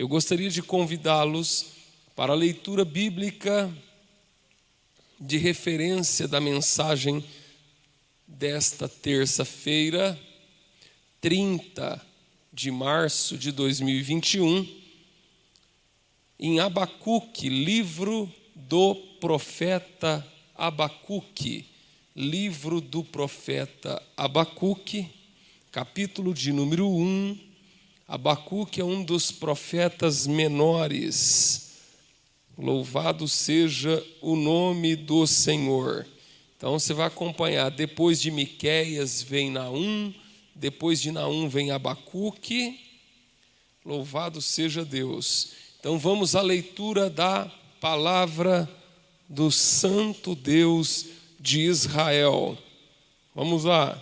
eu gostaria de convidá-los para a leitura bíblica de referência da mensagem desta terça-feira, 30 de março de 2021, em Abacuque, livro do profeta Abacuque, livro do profeta Abacuque, capítulo de número 1. Abacuque é um dos profetas menores. Louvado seja o nome do Senhor. Então você vai acompanhar, depois de Miqueias vem Naum, depois de Naum vem Abacuque. Louvado seja Deus. Então vamos à leitura da palavra do Santo Deus de Israel. Vamos lá.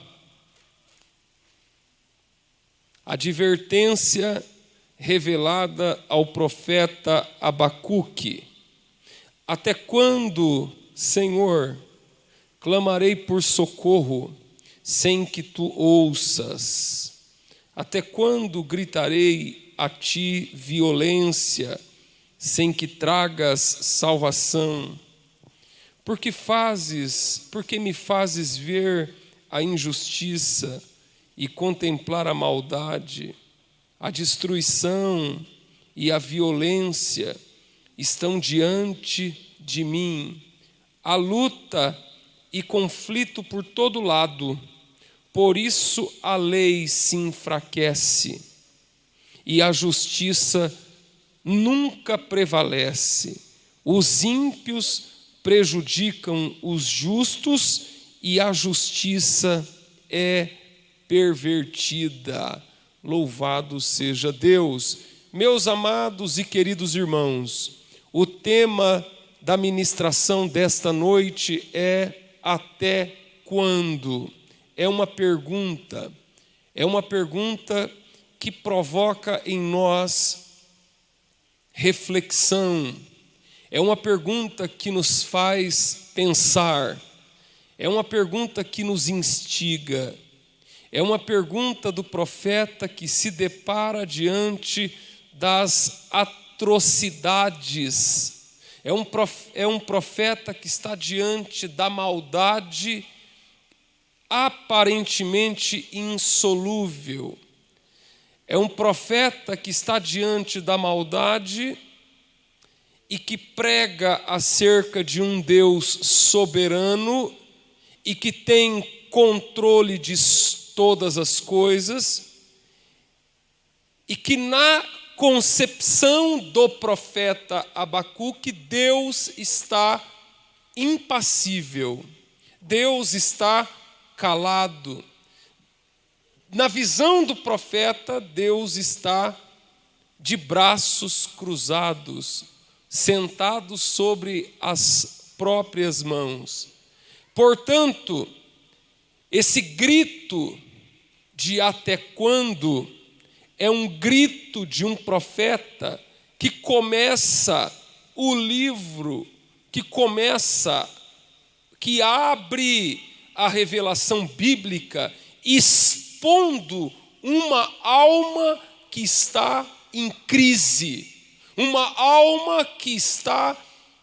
Advertência revelada ao profeta Abacuque. Até quando, Senhor, clamarei por socorro, sem que tu ouças? Até quando gritarei a ti violência, sem que tragas salvação? Porque me fazes ver a injustiça e contemplar a maldade? A destruição e a violência estão diante de mim. A luta e conflito por todo lado. Por isso a lei se enfraquece e a justiça nunca prevalece. Os ímpios prejudicam os justos e a justiça é pervertida. Louvado seja Deus. Meus amados e queridos irmãos, o tema da ministração desta noite é até quando? É uma pergunta que provoca em nós reflexão, é uma pergunta que nos faz pensar, é uma pergunta que nos instiga. É uma pergunta do profeta que se depara diante das atrocidades. É um profeta que está diante da maldade aparentemente insolúvel. É um profeta que está diante da maldade e que prega acerca de um Deus soberano e que tem controle de todas as coisas, e que na concepção do profeta Abacuque, Deus está impassível, Deus está calado. Na visão do profeta, Deus está de braços cruzados, sentado sobre as próprias mãos. Portanto, esse grito de até quando é um grito de um profeta que começa o livro, que abre a revelação bíblica, expondo uma alma que está em crise, uma alma que está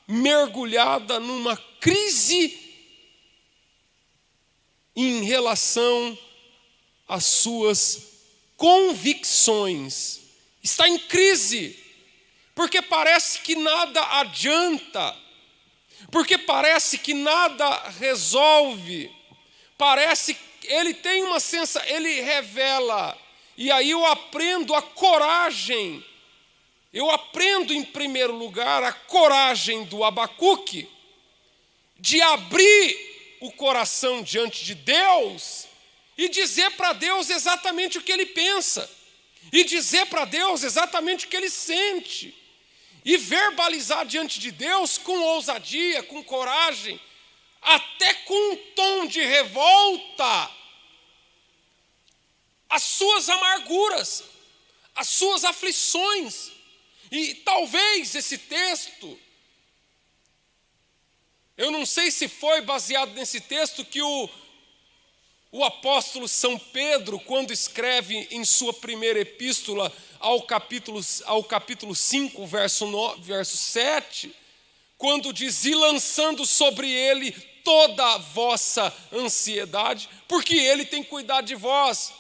mergulhada numa crise em relação às suas convicções. Está em crise, porque parece que nada adianta, porque parece que nada resolve, parece que ele tem uma sensação, ele revela, e aí eu aprendo a coragem, em primeiro lugar a coragem do Abacuque, de abrir o coração diante de Deus e dizer para Deus exatamente o que ele pensa, e dizer para Deus exatamente o que ele sente, e verbalizar diante de Deus com ousadia, com coragem, até com um tom de revolta, as suas amarguras, as suas aflições. E talvez esse texto, eu não sei se foi baseado nesse texto que o O apóstolo São Pedro, quando escreve em sua primeira epístola ao capítulo 5, verso 7, quando diz: e lançando sobre ele toda a vossa ansiedade, porque ele tem cuidado de vós.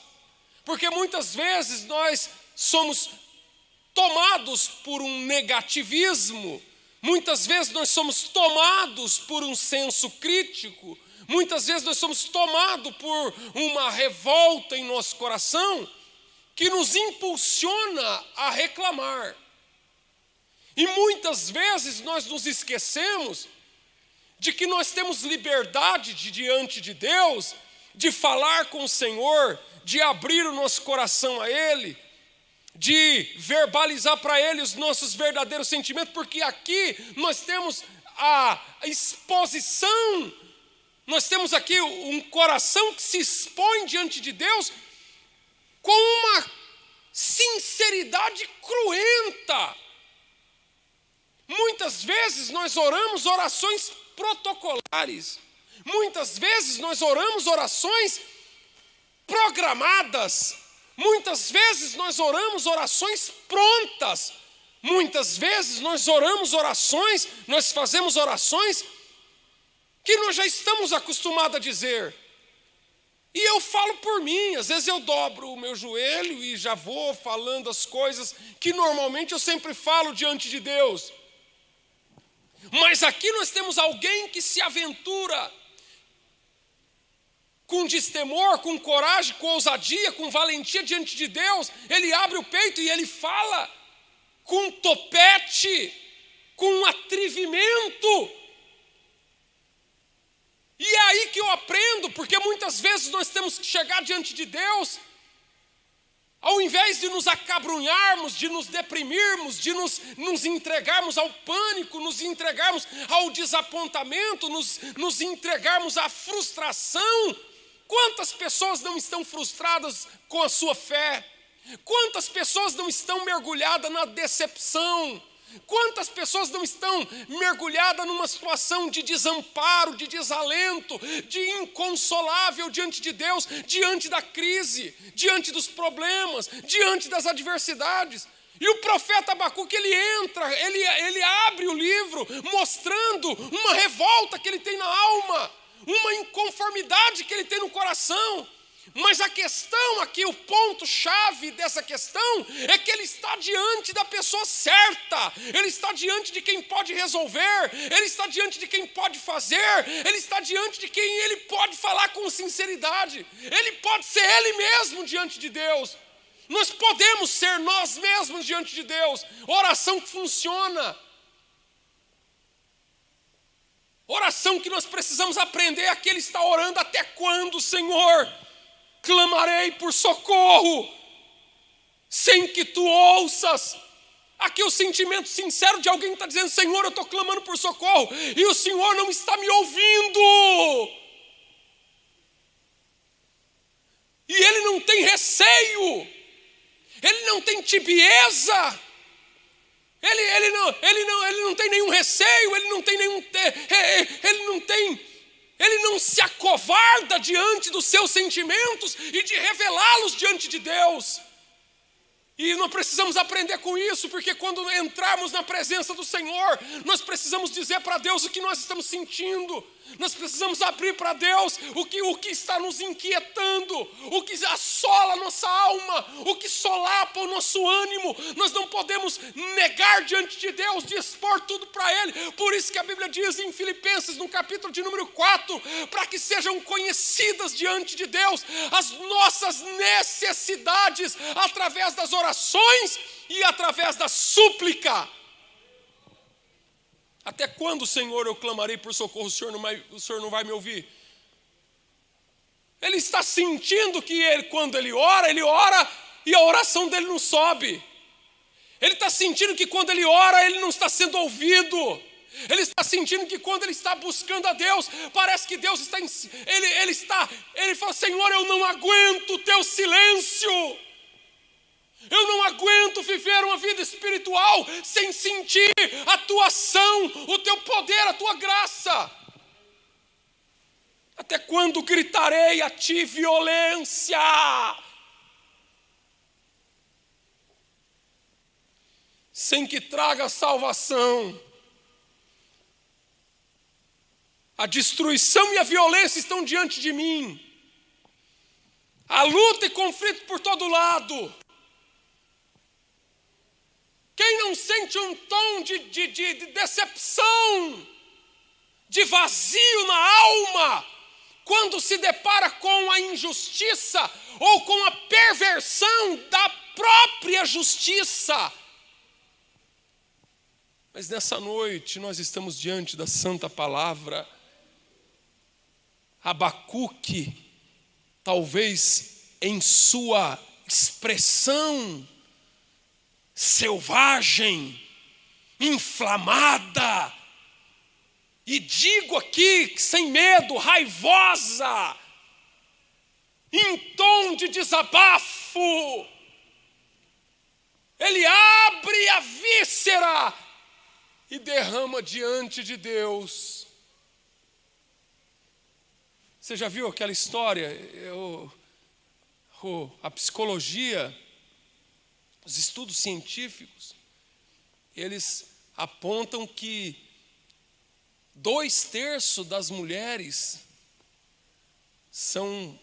Porque muitas vezes nós somos tomados por um negativismo, muitas vezes nós somos tomados por um senso crítico, muitas vezes nós somos tomados por uma revolta em nosso coração que nos impulsiona a reclamar. E muitas vezes nós nos esquecemos de que nós temos liberdade diante de Deus, de falar com o Senhor, de abrir o nosso coração a Ele, de verbalizar para Ele os nossos verdadeiros sentimentos, porque aqui nós temos a exposição, nós temos aqui um coração que se expõe diante de Deus com uma sinceridade cruenta. Muitas vezes nós oramos orações protocolares, muitas vezes nós oramos orações programadas, muitas vezes nós oramos orações prontas, muitas vezes nós oramos orações, nós fazemos orações que nós já estamos acostumados a dizer. E eu falo por mim, às vezes eu dobro o meu joelho e já vou falando as coisas que normalmente eu sempre falo diante de Deus. Mas aqui nós temos alguém que se aventura com destemor, com coragem, com ousadia, com valentia diante de Deus. Ele abre o peito e ele fala com topete, com atrevimento. E é aí que eu aprendo, porque muitas vezes nós temos que chegar diante de Deus, ao invés de nos acabrunharmos, de nos deprimirmos, de nos entregarmos ao pânico, nos entregarmos ao desapontamento, nos entregarmos à frustração. Quantas pessoas não estão frustradas com a sua fé? Quantas pessoas não estão mergulhadas na decepção? Quantas pessoas não estão mergulhadas numa situação de desamparo, de desalento, de inconsolável diante de Deus, diante da crise, diante dos problemas, diante das adversidades? E o profeta Abacuque, ele entra, ele abre o livro mostrando uma revolta que ele tem na alma, uma inconformidade que ele tem no coração. Mas a questão aqui, o ponto-chave dessa questão é que ele está diante da pessoa certa, ele está diante de quem pode resolver, ele está diante de quem pode fazer, ele está diante de quem ele pode falar com sinceridade, ele pode ser ele mesmo diante de Deus. Nós podemos ser nós mesmos diante de Deus. Oração que funciona. Oração que nós precisamos aprender é que ele está orando até quando, Senhor? Clamarei por socorro, sem que tu ouças. Aqui o sentimento sincero de alguém que está dizendo: Senhor, eu estou clamando por socorro, e o Senhor não está me ouvindo. E ele não tem receio, ele não tem tibieza, ele não tem nenhum receio, ele não se acovarda diante dos seus sentimentos e de revelá-los diante de Deus. E nós precisamos aprender com isso, porque quando entrarmos na presença do Senhor, nós precisamos dizer para Deus o que nós estamos sentindo. Nós precisamos abrir para Deus o que está nos inquietando, o que assola a nossa alma, o que solapa o nosso ânimo. Nós não podemos negar diante de Deus, de expor tudo para Ele. Por isso que a Bíblia diz em Filipenses, no capítulo de número 4, para que sejam conhecidas diante de Deus as nossas necessidades, através das orações e através da súplica. Até quando, Senhor, eu clamarei por socorro, o Senhor não vai me ouvir? Ele está sentindo que quando ele ora e a oração dele não sobe. Ele está sentindo que quando ele ora, ele não está sendo ouvido. Ele está sentindo que quando ele está buscando a Deus, parece que Deus está... Ele fala: Senhor, eu não aguento o teu silêncio. Eu não aguento viver uma vida espiritual sem sentir a tua ação, o teu poder, a tua graça. Até quando gritarei a ti violência? Sem que traga salvação. A destruição e a violência estão diante de mim. A luta e conflito por todo lado. Quem não sente um tom de decepção, de vazio na alma, quando se depara com a injustiça ou com a perversão da própria justiça? Mas nessa noite nós estamos diante da santa palavra. Abacuque, talvez em sua expressão selvagem, inflamada, e digo aqui sem medo, raivosa, em tom de desabafo, ele abre a víscera e derrama diante de Deus. Você já viu aquela história? A psicologia, os estudos científicos, eles apontam que 2/3 das mulheres são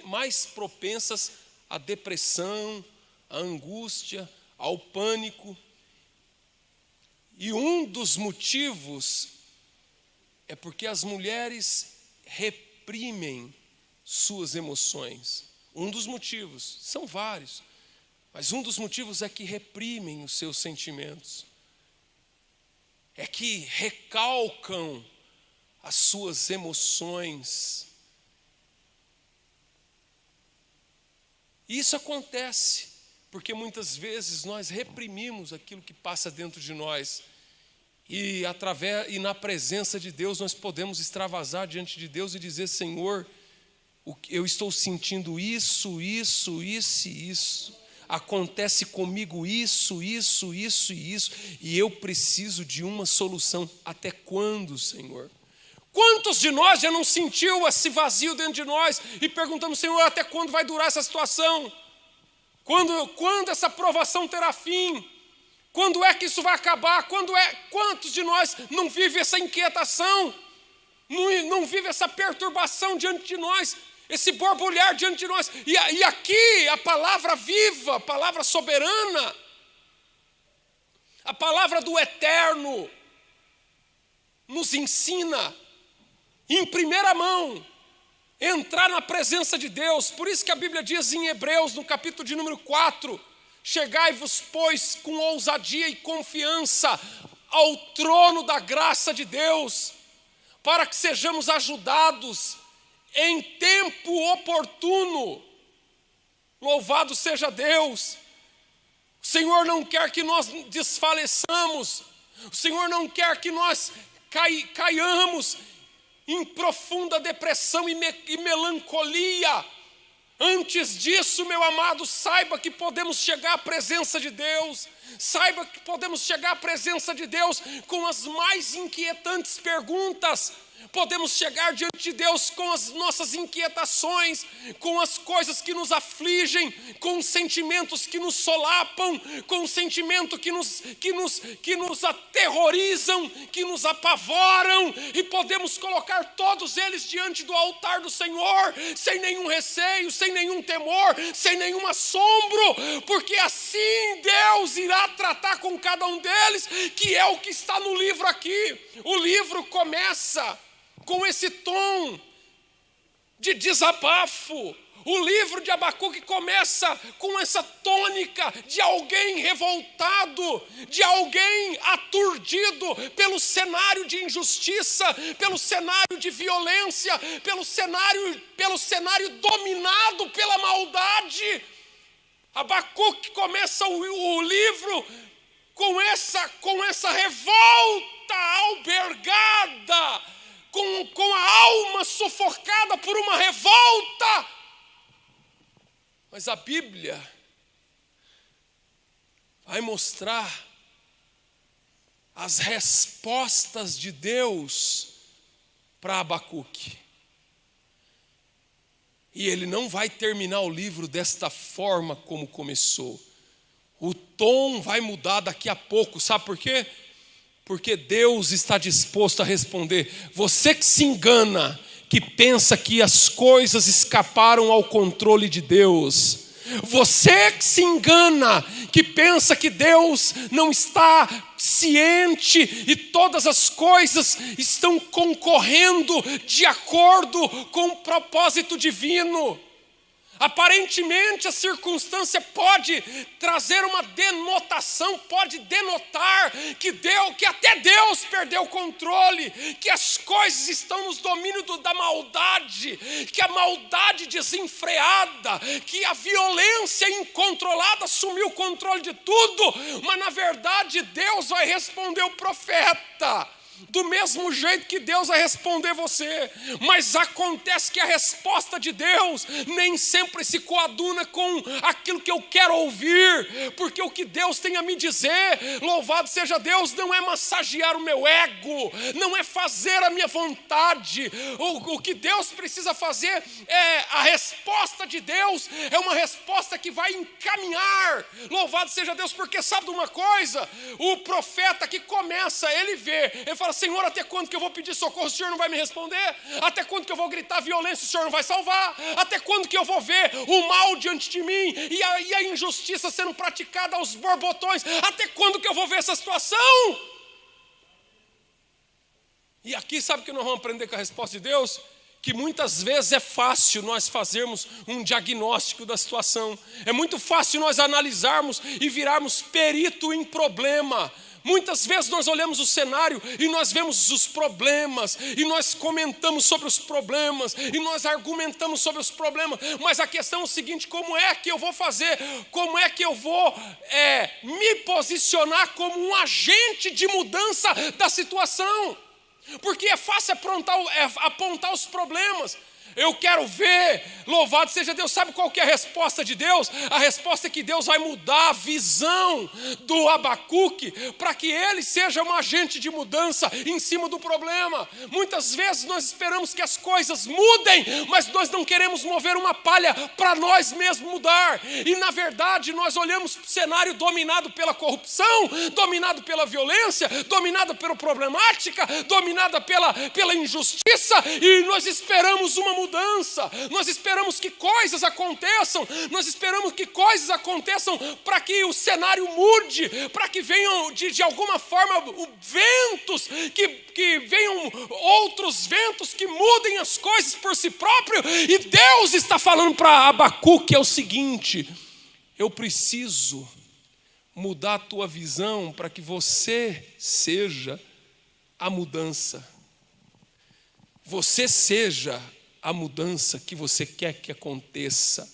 mais propensas à depressão, à angústia, ao pânico. E um dos motivos é porque as mulheres reprimem suas emoções. Um dos motivos, são vários, mas um dos motivos é que reprimem os seus sentimentos. É que recalcam as suas emoções. E isso acontece porque muitas vezes nós reprimimos aquilo que passa dentro de nós. E na presença de Deus nós podemos extravasar diante de Deus e dizer: Senhor, eu estou sentindo isso. Acontece comigo isso, e eu preciso de uma solução. Até quando, Senhor? Quantos de nós já não sentiu esse vazio dentro de nós e perguntamos: Senhor, até quando vai durar essa situação? Quando essa provação terá fim? Quando é que isso vai acabar? Quantos de nós não vive essa inquietação? Não vive essa perturbação diante de nós? Esse borbulhar diante de nós? E aqui a palavra viva, a palavra soberana, a palavra do eterno, nos ensina, em primeira mão, entrar na presença de Deus. Por isso que a Bíblia diz em Hebreus, no capítulo de número 4, chegai-vos, pois, com ousadia e confiança ao trono da graça de Deus, para que sejamos ajudados em tempo oportuno. Louvado seja Deus. O Senhor não quer que nós desfaleçamos. O Senhor não quer que nós caiamos em profunda depressão e melancolia. Antes disso, meu amado, saiba que podemos chegar à presença de Deus. Saiba que podemos chegar à presença de Deus com as mais inquietantes perguntas. Podemos chegar diante de Deus com as nossas inquietações, com as coisas que nos afligem, com os sentimentos que nos solapam, com os sentimentos que nos aterrorizam, que nos apavoram, e podemos colocar todos eles diante do altar do Senhor, sem nenhum receio, sem nenhum temor, sem nenhum assombro, porque assim Deus irá tratar com cada um deles, que é o que está no livro aqui. O livro começa com esse tom de desabafo. O livro de Abacuque começa com essa tônica de alguém revoltado, de alguém aturdido pelo cenário de injustiça, pelo cenário de violência, pelo cenário dominado pela maldade. Abacuque começa o livro com essa revolta albergada, com a alma sufocada por uma revolta. Mas a Bíblia vai mostrar as respostas de Deus para Abacuque. E ele não vai terminar o livro desta forma como começou. O tom vai mudar daqui a pouco, sabe por quê? Porque Deus está disposto a responder. Você que se engana, que pensa que as coisas escaparam ao controle de Deus. Você que se engana, que pensa que Deus não está ciente e todas as coisas estão concorrendo de acordo com o propósito divino. Aparentemente a circunstância pode trazer uma denotação, pode denotar que até Deus perdeu o controle, que as coisas estão nos domínios da maldade, que a maldade desenfreada, que a violência incontrolada assumiu o controle de tudo, mas na verdade Deus vai responder o profeta. Do mesmo jeito que Deus vai responder você, mas acontece que a resposta de Deus nem sempre se coaduna com aquilo que eu quero ouvir, porque o que Deus tem a me dizer, louvado seja Deus, não é massagear o meu ego, não é fazer a minha vontade. O que Deus precisa fazer a resposta de Deus é uma resposta que vai encaminhar, louvado seja Deus, porque sabe de uma coisa? O profeta que começa, ele fala, Senhor, até quando que eu vou pedir socorro, o Senhor não vai me responder? Até quando que eu vou gritar violência, o Senhor não vai salvar? Até quando que eu vou ver o mal diante de mim e a injustiça sendo praticada aos borbotões? Até quando que eu vou ver essa situação? E aqui sabe o que nós vamos aprender com a resposta de Deus? Que muitas vezes é fácil nós fazermos um diagnóstico da situação. É muito fácil nós analisarmos e virarmos perito em problema. Muitas vezes nós olhamos o cenário e nós vemos os problemas, e nós comentamos sobre os problemas, e nós argumentamos sobre os problemas, mas a questão é o seguinte: como é que eu vou fazer? Como é que eu vou me posicionar como um agente de mudança da situação? Porque é fácil apontar os problemas. Eu quero ver, louvado seja Deus. Sabe qual que é a resposta de Deus? A resposta é que Deus vai mudar a visão do Abacuque para que ele seja um agente de mudança em cima do problema. Muitas vezes nós esperamos que as coisas mudem, mas nós não queremos mover uma palha para nós mesmos mudar. E na verdade nós olhamos para o cenário dominado pela corrupção, dominado pela violência, dominado pela problemática, dominada pela injustiça, e nós esperamos uma mudança. Nós esperamos que coisas aconteçam, para que o cenário mude, para que venham de alguma forma ventos, que venham outros ventos que mudem as coisas por si próprio. E Deus está falando para Abacuque é o seguinte: eu preciso mudar a tua visão para que você seja a mudança. Você seja a mudança que você quer que aconteça.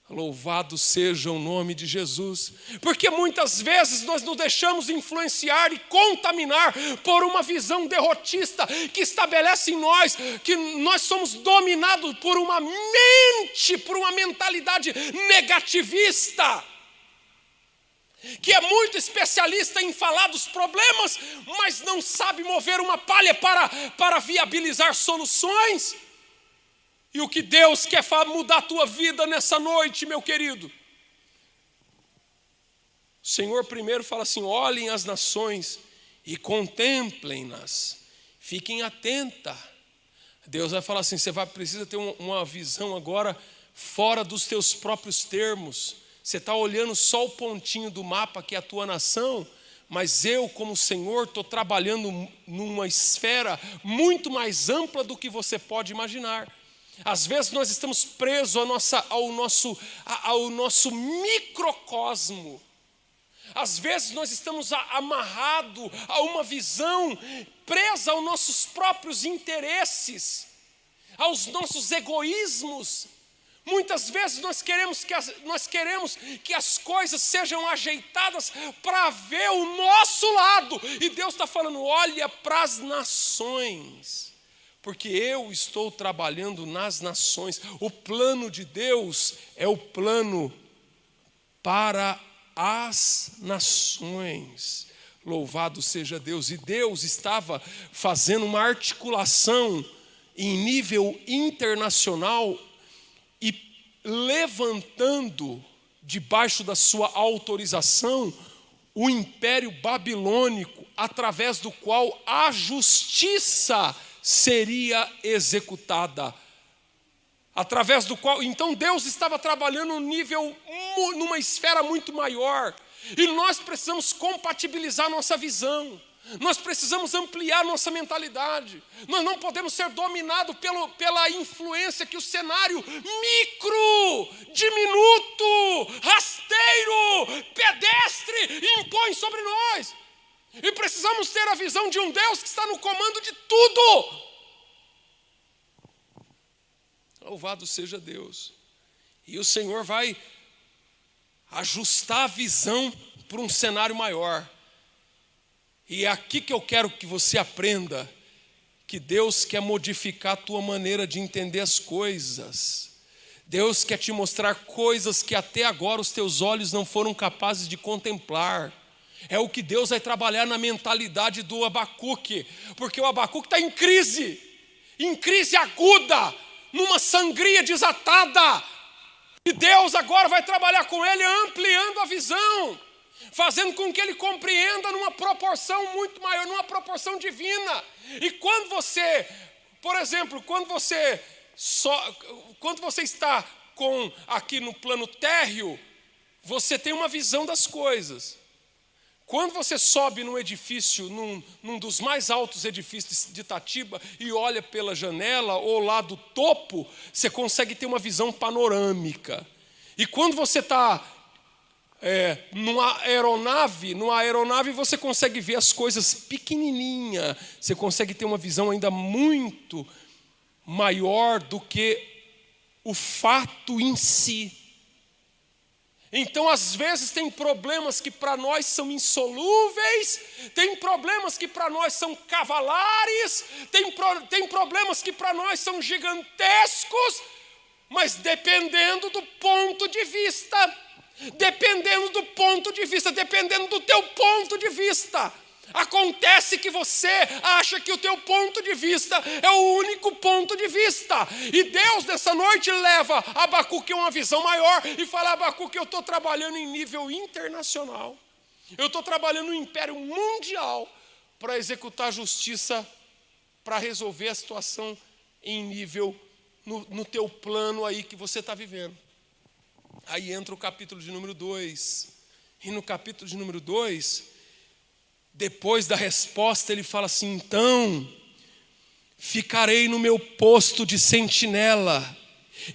Louvado seja o nome de Jesus. Porque muitas vezes nós nos deixamos influenciar e contaminar por uma visão derrotista que estabelece em nós que nós somos dominados por uma mente, por uma mentalidade negativista, que é muito especialista em falar dos problemas, mas não sabe mover uma palha para viabilizar soluções. E o que Deus quer mudar a tua vida nessa noite, meu querido? O Senhor primeiro fala assim: olhem as nações e contemplem-nas, fiquem atenta. Deus vai falar assim: você precisa ter uma visão agora fora dos teus próprios termos. Você está olhando só o pontinho do mapa que é a tua nação, mas eu, como Senhor, estou trabalhando numa esfera muito mais ampla do que você pode imaginar. Às vezes nós estamos presos ao nosso microcosmo. Às vezes nós estamos amarrados a uma visão, presa aos nossos próprios interesses, aos nossos egoísmos. Muitas vezes nós queremos que as coisas sejam ajeitadas para ver o nosso lado. E Deus está falando: olha para as nações, porque eu estou trabalhando nas nações. O plano de Deus é o plano para as nações. Louvado seja Deus. E Deus estava fazendo uma articulação em nível internacional e levantando, debaixo da sua autorização, o Império Babilônico, através do qual a justiça seria executada. Através do qual, então Deus estava trabalhando numa esfera muito maior. E nós precisamos compatibilizar nossa visão. Nós precisamos ampliar nossa mentalidade. Nós não podemos ser dominados pela influência que o cenário micro, diminuto, rasteiro, pedestre impõe sobre nós. E precisamos ter a visão de um Deus que está no comando de tudo. Louvado seja Deus. E o Senhor vai ajustar a visão para um cenário maior. E é aqui que eu quero que você aprenda que Deus quer modificar a tua maneira de entender as coisas. Deus quer te mostrar coisas que até agora os teus olhos não foram capazes de contemplar. É o que Deus vai trabalhar na mentalidade do Abacuque, porque o Abacuque está em crise aguda, numa sangria desatada. E Deus agora vai trabalhar com ele, ampliando a visão, fazendo com que ele compreenda numa proporção muito maior, numa proporção divina. E quando você, por exemplo, quando você está aqui no plano térreo, você tem uma visão das coisas. Quando você sobe num edifício, num dos mais altos edifícios de Itatiba, e olha pela janela ou lá do topo, você consegue ter uma visão panorâmica. E quando você está numa aeronave você consegue ver as coisas pequenininha, você consegue ter uma visão ainda muito maior do que o fato em si. Então, às vezes, tem problemas que para nós são insolúveis, tem problemas que para nós são cavalares, tem problemas que para nós são gigantescos, mas dependendo do ponto de vista, dependendo do teu ponto de vista, acontece que você acha que o teu ponto de vista é o único ponto de vista. E Deus nessa noite leva Abacuque a uma visão maior e fala: Abacuque, eu estou trabalhando em nível internacional. Eu estou trabalhando no império mundial para executar justiça, para resolver a situação em nível, no teu plano aí que você está vivendo. Aí entra o capítulo de número 2. E no capítulo de número 2... depois da resposta, ele fala assim: então, ficarei no meu posto de sentinela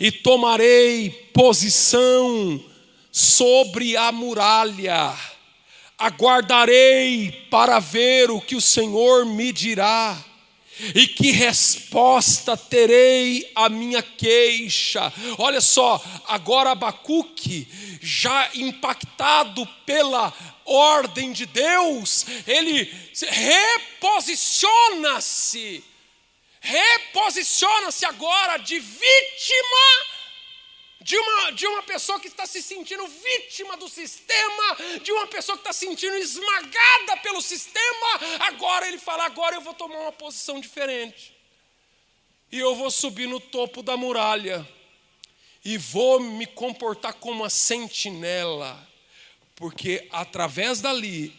e tomarei posição sobre a muralha. Aguardarei para ver o que o Senhor me dirá e que resposta terei à minha queixa. Olha só, agora Abacuque, já impactado pela ordem de Deus, ele reposiciona-se agora de vítima, de uma pessoa que está se sentindo vítima do sistema, de uma pessoa que está se sentindo esmagada pelo sistema. Agora ele fala: agora eu vou tomar uma posição diferente, e eu vou subir no topo da muralha, e vou me comportar como uma sentinela, porque através dali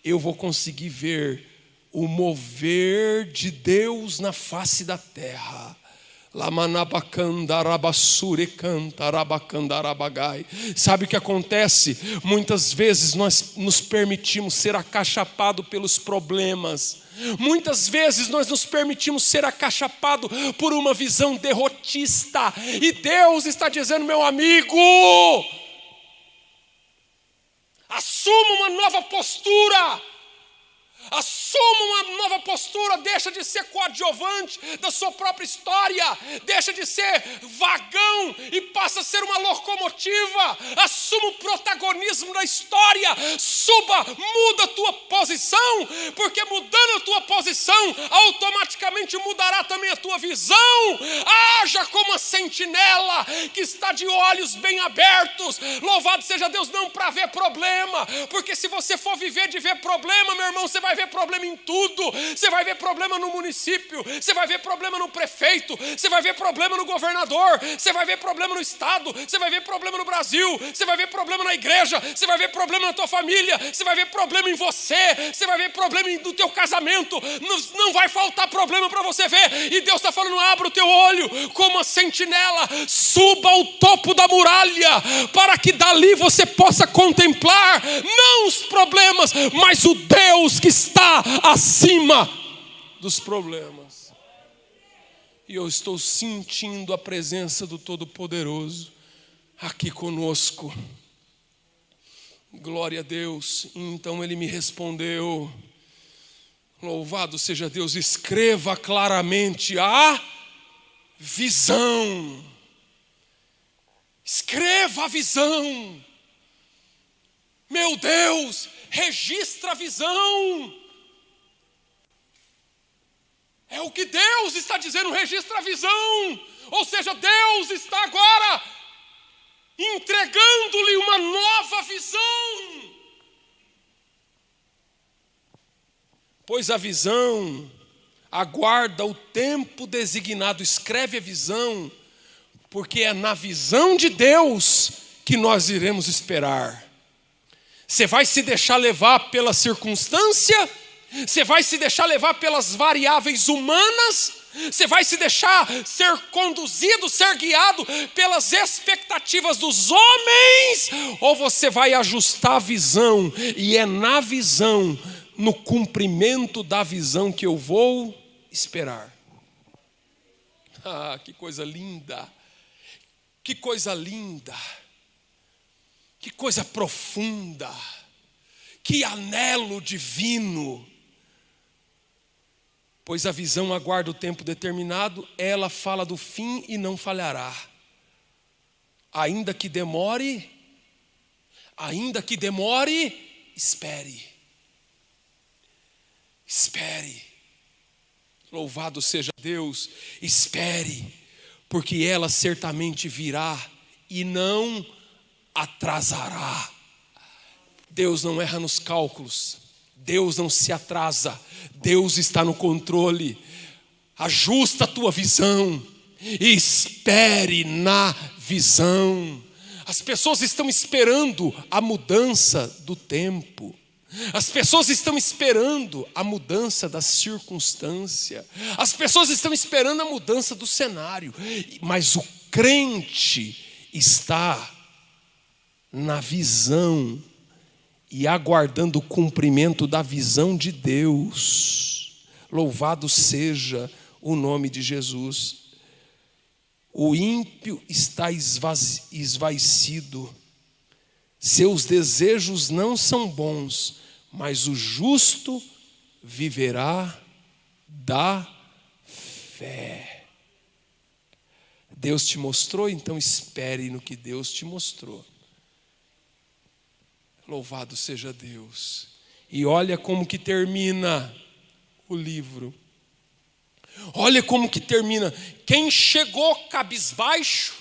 eu vou conseguir ver o mover de Deus na face da terra. Sabe o que acontece? Muitas vezes nós nos permitimos ser acachapados pelos problemas. Muitas vezes nós nos permitimos ser acachapados por uma visão derrotista. E Deus está dizendo: meu amigo, assuma uma nova postura. Assuma Assuma uma nova postura, deixa de ser coadjuvante da sua própria história, deixa de ser vagão e passa a ser uma locomotiva. Assuma o protagonismo da história, suba, muda a tua posição, porque mudando a tua posição, automaticamente mudará também a tua visão. Haja como a sentinela que está de olhos bem abertos. Louvado seja Deus, não para ver problema, porque se você for viver de ver problema, meu irmão, você vai ver problema em tudo. Você vai ver problema no município, você vai ver problema no prefeito, você vai ver problema no governador, você vai ver problema no estado, você vai ver problema no Brasil, você vai ver problema na igreja, você vai ver problema na tua família, você vai ver problema em você, você vai ver problema no teu casamento. Não vai faltar problema para você ver. E Deus está falando: abra o teu olho como a sentinela, suba ao topo da muralha, para que dali você possa contemplar não os problemas, mas o Deus que está acima dos problemas. E eu estou sentindo a presença do Todo-Poderoso aqui conosco. Glória a Deus. Então ele me respondeu: louvado seja Deus, escreva claramente a visão. Escreva a visão. Meu Deus, registra a visão. É o que Deus está dizendo, registra a visão. Ou seja, Deus está agora entregando-lhe uma nova visão. Pois a visão aguarda o tempo designado. Escreve a visão, porque é na visão de Deus que nós iremos esperar. Você vai se deixar levar pela circunstância? Você vai se deixar levar pelas variáveis humanas? Você vai se deixar ser conduzido, ser guiado pelas expectativas dos homens? Ou você vai ajustar a visão? E é na visão, no cumprimento da visão, que eu vou esperar. Ah, que coisa linda! Que coisa linda! Que coisa profunda! Que anelo divino! Pois a visão aguarda o tempo determinado, ela fala do fim e não falhará. Ainda que demore, espere. Espere. Louvado seja Deus, espere, porque ela certamente virá e não atrasará. Deus não erra nos cálculos. Deus não se atrasa, Deus está no controle. Ajusta a tua visão e espere na visão. As pessoas estão esperando a mudança do tempo. As pessoas estão esperando a mudança da circunstância. As pessoas estão esperando a mudança do cenário. Mas o crente está na visão e aguardando o cumprimento da visão de Deus. Louvado seja o nome de Jesus. O ímpio está esvaecido, seus desejos não são bons, mas o justo viverá da fé. Deus te mostrou, então espere no que Deus te mostrou. Louvado seja Deus. E olha como que termina o livro. Olha como que termina. Quem chegou cabisbaixo,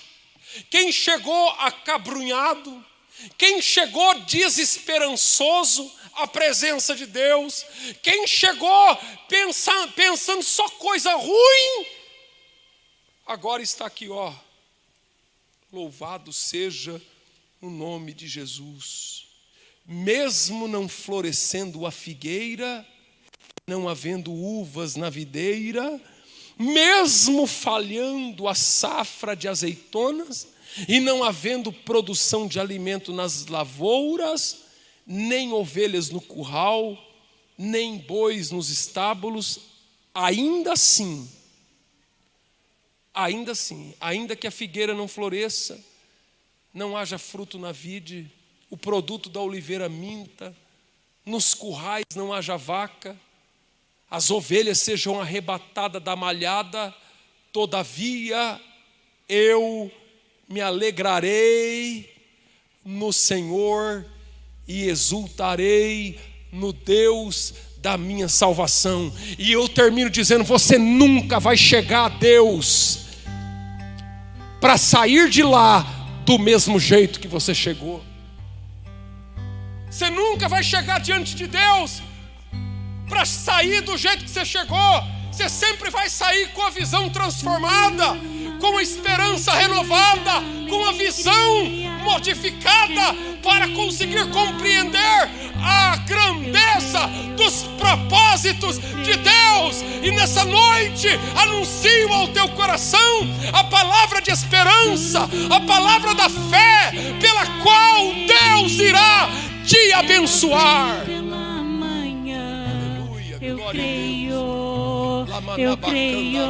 quem chegou acabrunhado, quem chegou desesperançoso à presença de Deus, quem chegou pensando só coisa ruim, agora está aqui, ó. Louvado seja o nome de Jesus. Mesmo não florescendo a figueira, não havendo uvas na videira, mesmo falhando a safra de azeitonas, e não havendo produção de alimento nas lavouras, nem ovelhas no curral, nem bois nos estábulos, ainda assim, ainda que a figueira não floresça, não haja fruto na vide, o produto da oliveira minta, nos currais não haja vaca, as ovelhas sejam arrebatadas da malhada, todavia eu me alegrarei no Senhor e exultarei no Deus da minha salvação. E eu termino dizendo: você nunca vai chegar a Deus para sair de lá do mesmo jeito que você chegou. Você nunca vai chegar diante de Deus para sair do jeito que você chegou. Você sempre vai sair com a visão transformada, com a esperança renovada, com a visão modificada, para conseguir compreender a grandeza dos propósitos de Deus. E nessa noite anuncio ao teu coração a palavra de esperança, a palavra da fé, pela qual Deus irá te abençoar. Eu creio,